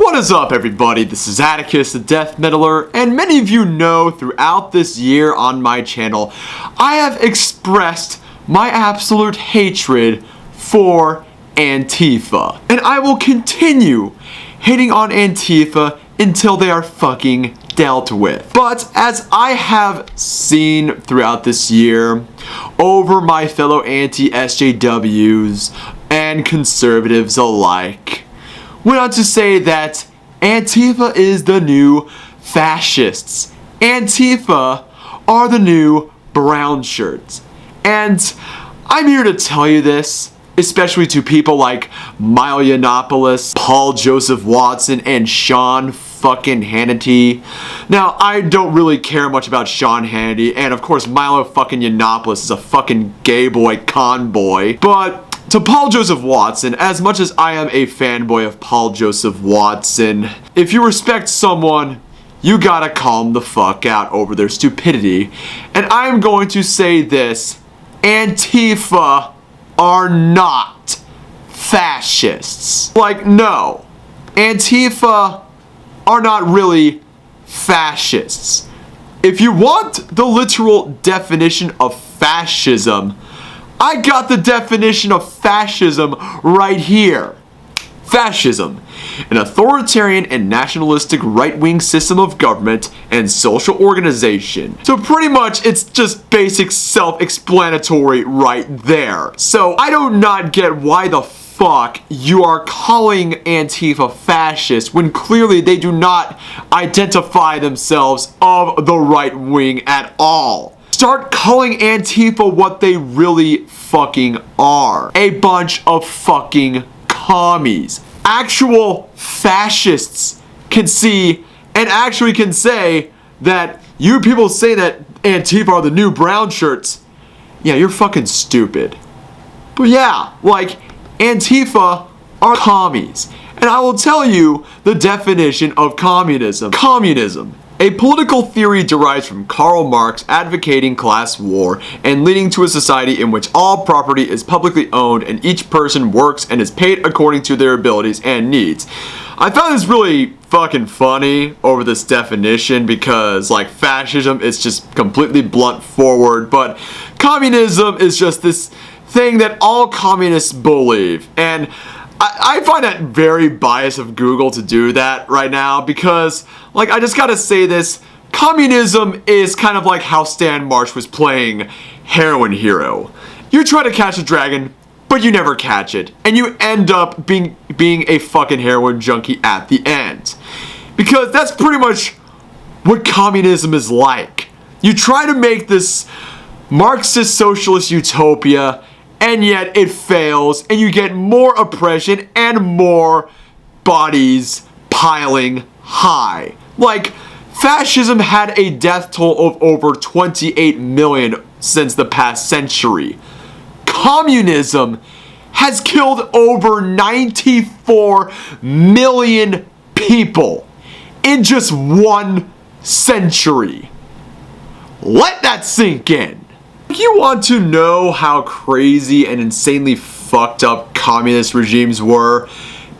What is up, everybody? This is Atticus, the Death Metaler, and many of you know throughout this year on my channel, I have expressed my absolute hatred for Antifa. And I will continue hating on Antifa until they are fucking dealt with. But as I have seen throughout this year, over my fellow anti-SJWs and conservatives alike, went on to say that Antifa is the new fascists. Antifa are the new brown shirts. And I'm here to tell you this, especially to people like Milo Yiannopoulos, Paul Joseph Watson, and Sean fucking Hannity. Now, I don't really care much about Sean Hannity, and of course Milo fucking Yiannopoulos is a fucking gay boy con boy, but to Paul Joseph Watson, as much as I am a fanboy of Paul Joseph Watson, if you respect someone, you gotta call them the fuck out over their stupidity. And I'm going to say this: Antifa are not fascists. Like, no. Antifa are not really fascists. If you want the literal definition of fascism, I got the definition of fascism right here. Fascism: an authoritarian and nationalistic right-wing system of government and social organization. So pretty much it's just basic self-explanatory right there. So I do not get why the fuck you are calling Antifa fascist when clearly they do not identify themselves of the right wing at all. Start calling Antifa what they really fucking are. A bunch of fucking commies. Actual fascists can see and actually can say that you people say that Antifa are the new brown shirts. Yeah, you're fucking stupid. But yeah, like, Antifa are commies. And I will tell you the definition of communism. Communism: a political theory derives from Karl Marx, advocating class war and leading to a society in which all property is publicly owned and each person works and is paid according to their abilities and needs. I found this really fucking funny over this definition because, like, fascism is just completely blunt forward, but communism is just this thing that all communists believe. And I find that very biased of Google to do that right now because, like, I just gotta say this: communism is kind of like how Stan Marsh was playing Heroin Hero. You try to catch a dragon, but you never catch it, and you end up being a fucking heroin junkie at the end. Because that's pretty much what communism is like. You try to make this Marxist socialist utopia, and yet it fails, and you get more oppression and more bodies piling high. Like, fascism had a death toll of over 28 million since the past century. Communism has killed over 94 million people in just one century. Let that sink in. If you want to know how crazy and insanely fucked up communist regimes were,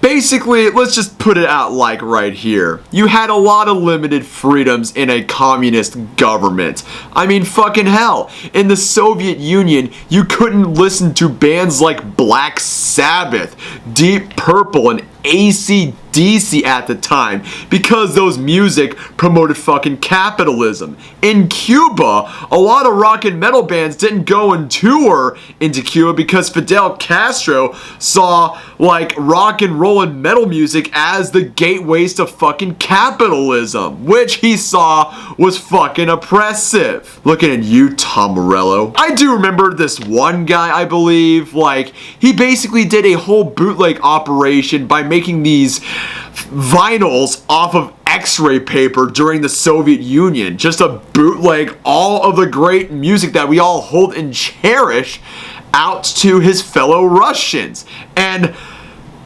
basically, let's just put it out like right here. You had a lot of limited freedoms in a communist government. I mean, fucking hell. In the Soviet Union, you couldn't listen to bands like Black Sabbath, Deep Purple, and AC/DC at the time because those music promoted fucking capitalism. In Cuba, a lot of rock and metal bands didn't go and tour into Cuba because Fidel Castro saw, like, rock and roll and metal music as the gateways to fucking capitalism, which he saw was fucking oppressive. Looking at you, Tom Morello. I do remember this one guy, I believe, like, he basically did a whole bootleg operation by making these vinyls off of X-ray paper during the Soviet Union, just to bootleg all of the great music that we all hold and cherish out to his fellow Russians. And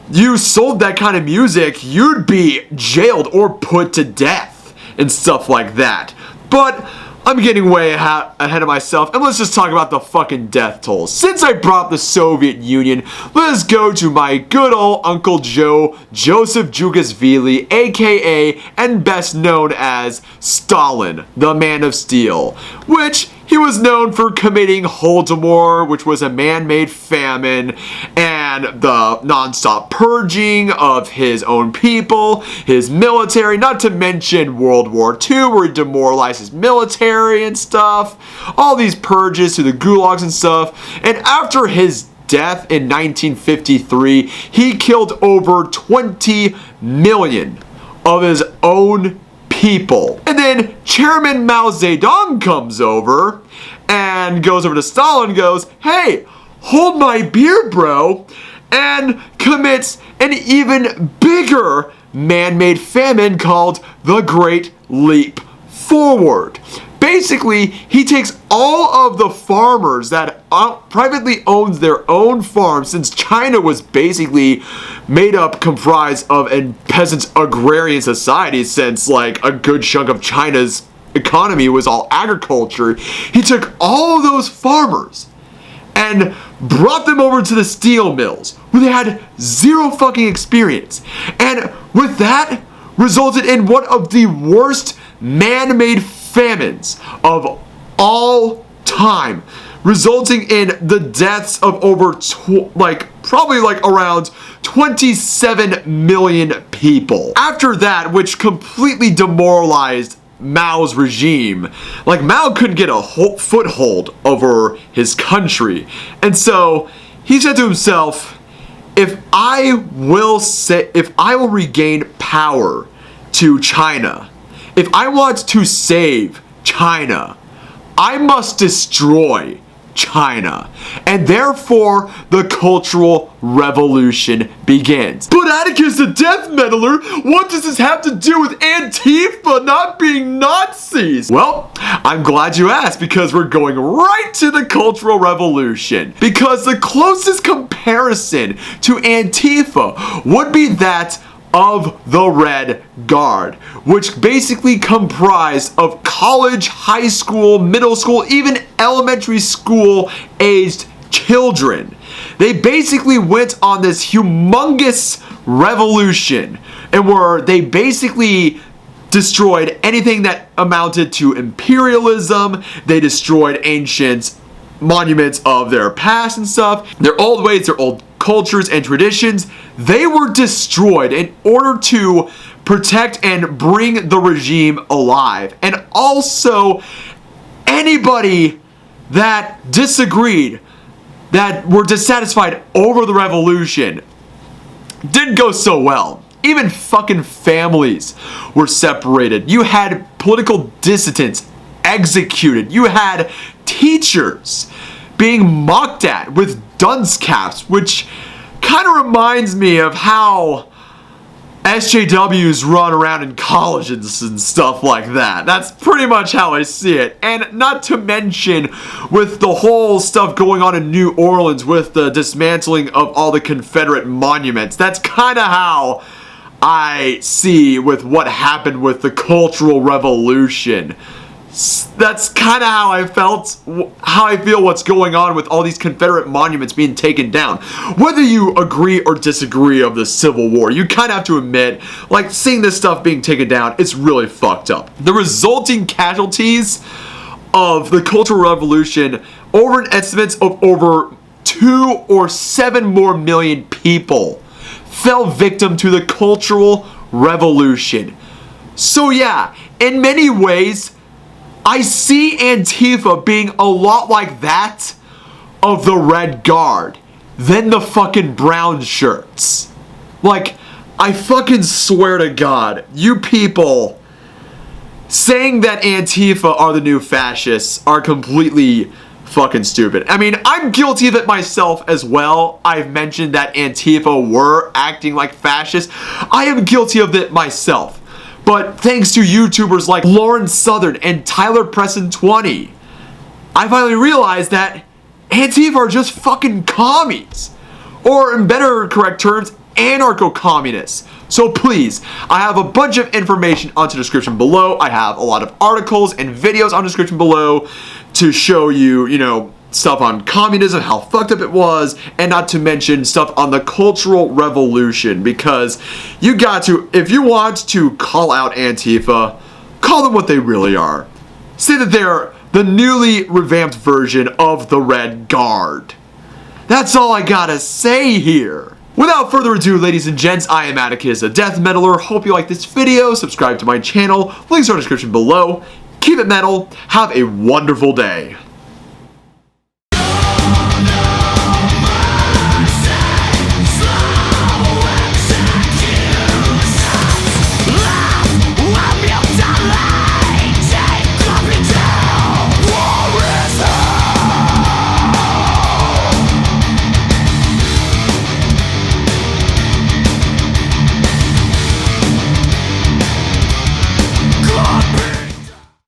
you sold that kind of music, you'd be jailed or put to death and stuff like that. But I'm getting way ahead of myself, and let's just talk about the fucking death tolls. Since I brought up the Soviet Union, let's go to my good old Uncle Joe, Joseph Jugashvili, aka and best known as Stalin, the Man of Steel, which he was known for committing Holodomor, which was a man-made famine, and the non-stop purging of his own people, his military, not to mention World War II, where he demoralized his military and stuff, all these purges to the gulags and stuff, and after his death in 1953, he killed over 20 million of his own people. And then Chairman Mao Zedong comes over and goes over to Stalin and goes, hey, hold my beer, bro, and commits an even bigger man-made famine called the Great Leap Forward. Basically, he takes all of the farmers that privately owns their own farms, since China was basically comprised of a peasant agrarian society, since like a good chunk of China's economy was all agriculture. He took all of those farmers and brought them over to the steel mills, where they had zero fucking experience. And with that, resulted in one of the worst man-made famines of all time, resulting in the deaths of over probably around 27 million people. After that, which completely demoralized Mao's regime, Mao couldn't get a foothold over his country, and so he said to himself, if I will regain power to China, if I want to save China, I must destroy China. And therefore, the Cultural Revolution begins. But Atticus the Death Meddler, what does this have to do with Antifa not being Nazis? Well, I'm glad you asked, because we're going right to the Cultural Revolution. Because the closest comparison to Antifa would be that of the Red Guard, which basically comprised of college, high school, middle school, even elementary school aged children. They basically went on this humongous revolution, and where they basically destroyed anything that amounted to imperialism. They destroyed ancient monuments of their past and stuff, their old ways, their old cultures and traditions. They were destroyed in order to protect and bring the regime alive. And also, anybody that disagreed, that were dissatisfied over the revolution, didn't go so well. Even fucking families were separated. You had political dissidents executed. You had teachers being mocked at with dunce caps, which kind of reminds me of how SJWs run around in colleges and stuff like that. That's pretty much how I see it. And not to mention with the whole stuff going on in New Orleans with the dismantling of all the Confederate monuments. That's kind of how I see with what happened with the Cultural Revolution. That's kind of how I feel what's going on with all these Confederate monuments being taken down. Whether you agree or disagree of the Civil War, you kind of have to admit, seeing this stuff being taken down, it's really fucked up. The resulting casualties of the Cultural Revolution, over an estimate of over 2 or 7 more million people fell victim to the Cultural Revolution. So yeah, in many ways, I see Antifa being a lot like that of the Red Guard than the fucking brown shirts. I fucking swear to God, you people saying that Antifa are the new fascists are completely fucking stupid. I mean, I'm guilty of it myself as well. I've mentioned that Antifa were acting like fascists. I am guilty of it myself. But thanks to YouTubers like Lauren Southern and Tyler Preston 20, I finally realized that Antifa are just fucking commies. Or in better correct terms, anarcho-communists. So please, I have a bunch of information onto the description below. I have a lot of articles and videos on the description below to show you, stuff on communism, how fucked up it was, and not to mention stuff on the Cultural Revolution, because you got to, if you want to call out Antifa, call them what they really are. Say that they're the newly revamped version of the Red Guard. That's all I gotta say here. Without further ado, ladies and gents, I am Atticus, a death metaler. Hope you like this video. Subscribe to my channel. Links are in the description below. Keep it metal. Have a wonderful day.